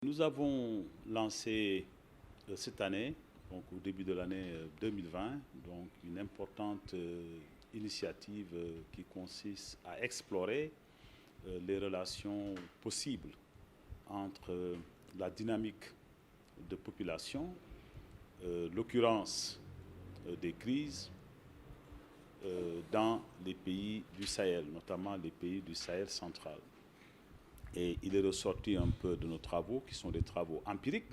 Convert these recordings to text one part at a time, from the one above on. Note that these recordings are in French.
Nous avons lancé cette année, donc au début de l'année 2020, donc une importante initiative qui consiste à explorer les relations possibles entre la dynamique de population, l'occurrence des crises dans les pays du Sahel, notamment les pays du Sahel central. Et il est ressorti un peu de nos travaux, qui sont des travaux empiriques,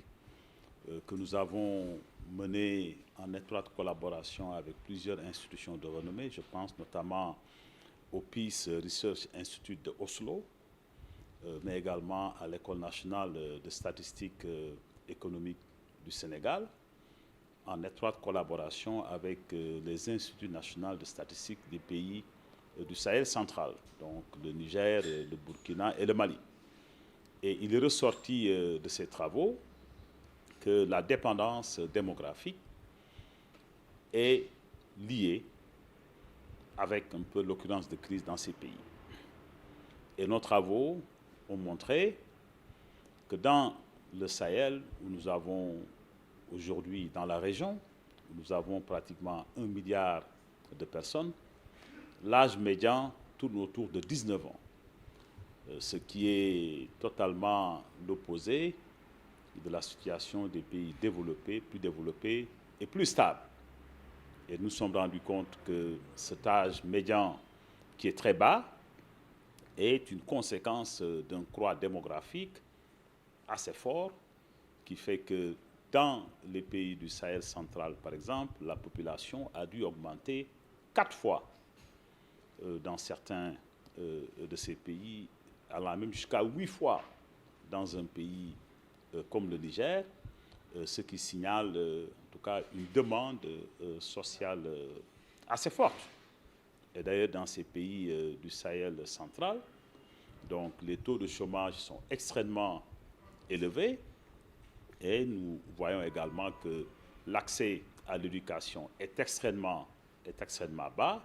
que nous avons menés en étroite collaboration avec plusieurs institutions de renommée. Je pense notamment au Peace Research Institute de Oslo, mais également à l'École nationale de statistique économique du Sénégal, en étroite collaboration avec les instituts nationaux de statistique des pays du Sahel central, donc le Niger, le Burkina et le Mali. Et il est ressorti de ces travaux que la dépendance démographique est liée avec un peu l'occurrence de crise dans ces pays. Et nos travaux ont montré que dans le Sahel, où nous avons aujourd'hui dans la région, où nous avons pratiquement 1 milliard de personnes, l'âge médian tourne autour de 19 ans, ce qui est totalement l'opposé de la situation des pays développés et plus stables. Et nous nous sommes rendus compte que cet âge médian qui est très bas est une conséquence d'un croît démographique assez fort qui fait que dans les pays du Sahel central, par exemple, la population a dû augmenter 4 fois dans certains de ces pays, allant même jusqu'à 8 fois dans un pays comme le Niger, ce qui signale en tout cas une demande sociale assez forte. Et d'ailleurs, dans ces pays du Sahel central, donc les taux de chômage sont extrêmement élevés et nous voyons également que l'accès à l'éducation est extrêmement bas,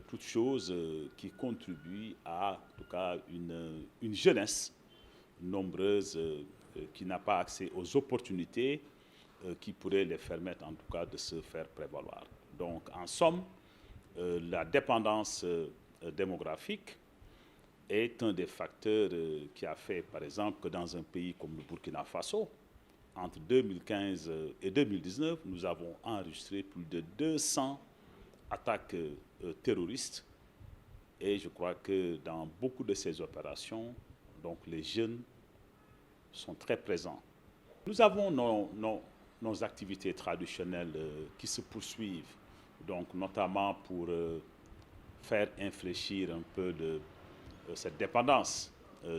toute chose qui contribue à, en tout cas, une jeunesse nombreuse qui n'a pas accès aux opportunités qui pourraient les permettre, en tout cas, de se faire prévaloir. Donc, en somme, la dépendance démographique est un des facteurs qui a fait, par exemple, que dans un pays comme le Burkina Faso, entre 2015 et 2019, nous avons enregistré plus de 200 attaques terroristes. Et je crois que dans beaucoup de ces opérations, donc les jeunes sont très présents. Nous avons nos activités traditionnelles qui se poursuivent, donc notamment pour faire infléchir un peu cette dépendance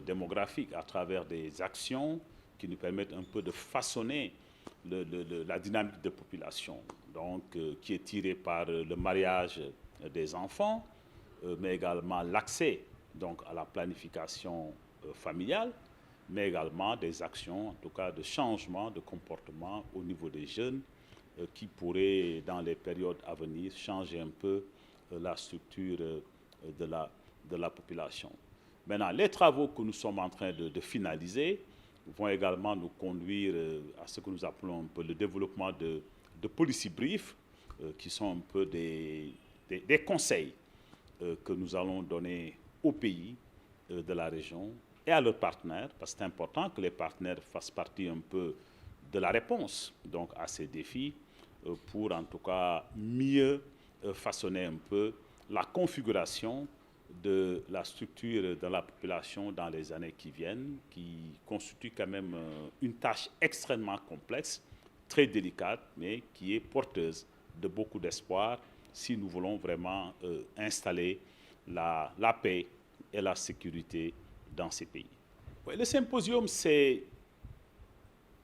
démographique à travers des actions qui nous permettent un peu de façonner la dynamique de population, donc qui est tirée par le mariage des enfants, mais également l'accès donc à la planification familiale, mais également des actions, en tout cas de changement de comportement au niveau des jeunes qui pourraient, dans les périodes à venir, changer un peu la structure de la population. Maintenant, les travaux que nous sommes en train de finaliser vont également nous conduire à ce que nous appelons un peu le développement de policy briefs, qui sont un peu des conseils que nous allons donner aux pays de la région et à leurs partenaires, parce que c'est important que les partenaires fassent partie un peu de la réponse donc, à ces défis pour en tout cas mieux façonner un peu la configuration de la structure de la population dans les années qui viennent, qui constitue quand même une tâche extrêmement complexe, très délicate, mais qui est porteuse de beaucoup d'espoir si nous voulons vraiment installer la paix et la sécurité dans ces pays. Ouais, le symposium, c'est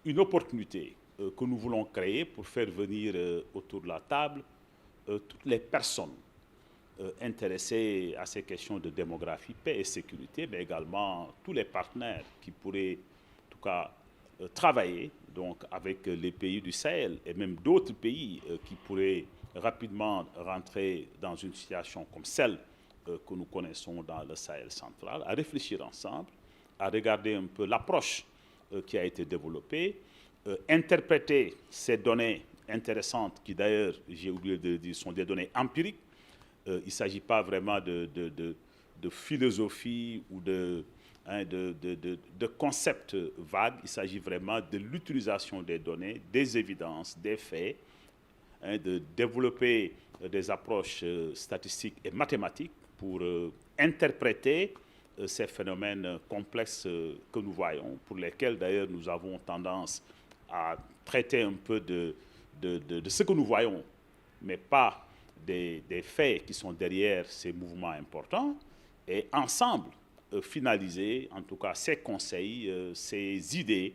une opportunité que nous voulons créer pour faire venir autour de la table toutes les personnes intéressés à ces questions de démographie, paix et sécurité, mais également tous les partenaires qui pourraient, en tout cas, travailler donc, avec les pays du Sahel et même d'autres pays qui pourraient rapidement rentrer dans une situation comme celle que nous connaissons dans le Sahel central, à réfléchir ensemble, à regarder un peu l'approche qui a été développé, interpréter ces données intéressantes, qui d'ailleurs, j'ai oublié de le dire, sont des données empiriques. Il ne s'agit pas vraiment de philosophie ou de concepts vagues. Il s'agit vraiment de l'utilisation des données, des évidences, des faits, de développer des approches statistiques et mathématiques pour interpréter ces phénomènes complexes que nous voyons, pour lesquels d'ailleurs nous avons tendance à traiter un peu de ce que nous voyons, mais pas des faits qui sont derrière ces mouvements importants, et ensemble finaliser en tout cas ces conseils, ces idées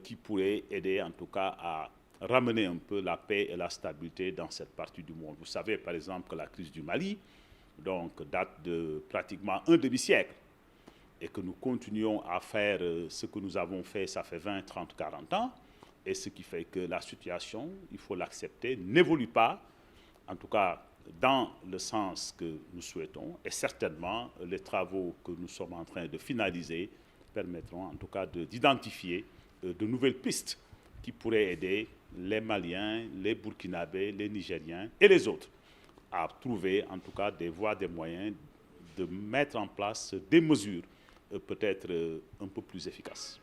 qui pourraient aider en tout cas à ramener un peu la paix et la stabilité dans cette partie du monde. Vous savez par exemple que la crise du Mali donc, date de pratiquement un demi-siècle et que nous continuons à faire ce que nous avons fait, ça fait 20, 30, 40 ans, et ce qui fait que la situation, il faut l'accepter, n'évolue pas, en tout cas dans le sens que nous souhaitons, et certainement les travaux que nous sommes en train de finaliser permettront en tout cas d'identifier de nouvelles pistes qui pourraient aider les Maliens, les Burkinabés, les Nigériens et les autres à trouver en tout cas des voies, des moyens de mettre en place des mesures peut-être un peu plus efficaces.